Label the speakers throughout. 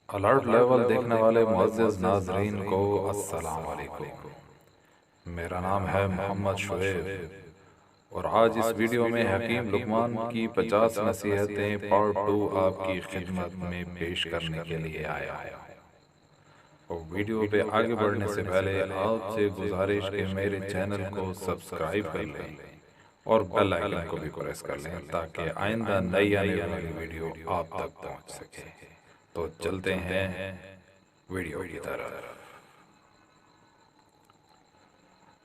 Speaker 1: Alert level دیکھنے والے معزز ناظرین کو السلام علیکم۔ میرا نام ہے محمد شعیب اور آج اس ویڈیو میں حکیم لقمان کی 50 نصیحتیں پارٹ 2 آپ کی خدمت میں پیش کرنے کے لیے آیا ہوں۔ اور ویڈیو پہ آگے بڑھنے سے پہلے آپ سے گزارش کہ میرے چینل کو سبسکرائب کر لیں اور بیل آئیکن کو بھی پریس کر لیں تاکہ آئندہ نئی آنے والی ویڈیو آپ تک پہنچ سکے۔ تو چلتے ہیں ویڈیو کی طرف۔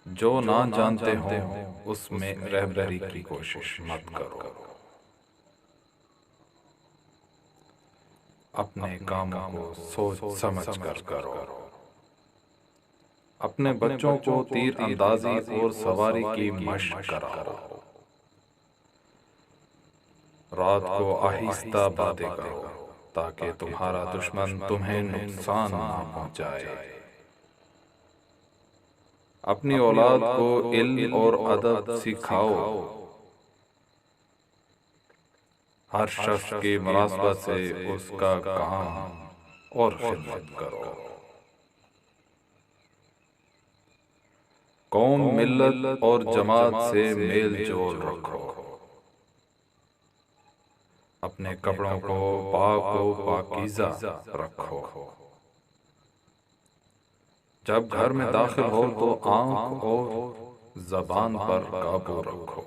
Speaker 1: جو نہ جانتے ہوں اس میں رہبری کی کوشش مت کرو۔ اپنے کاموں کو سوچ سمجھ کر کرو۔ اپنے بچوں کو تیر اندازی اور سواری کی مشق کراؤ۔ رات کو آہستہ باتیں کرو تاکہ تمہارا دشمن تمہیں نقصان نہ پہنچائے۔ اپنی اولاد کو علم اور ادب سکھاؤ۔ ہر شخص کی مناسبت سے اس کا کام اور خدمت کرو۔ قوم، ملت اور جماعت سے میل جول رکھو۔ اپنے کپڑوں کو پاک و پاکیزہ رکھو۔ جب گھر میں داخل ہو تو آنکھ اور زبان پر قابو رکھو۔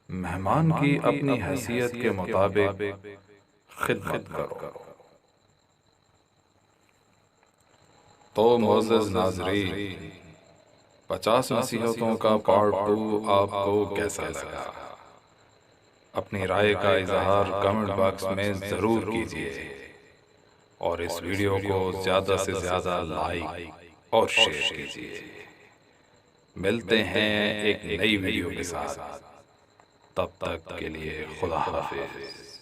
Speaker 1: مہمان کی اپنی حیثیت کے مطابق خدمت کرو۔ تو معزز ناظرین، 50 نصیحتوں کا پارٹ 2 آپ کو کیسا لگا؟ اپنی رائے کا اظہار کمنٹ باکس میں ضرور کیجیے اور اس ویڈیو کو زیادہ سے زیادہ لائک اور شیئر کیجیے۔ ملتے ہیں ایک نئی ویڈیو کے ساتھ، تب تک کے لیے خدا حافظ۔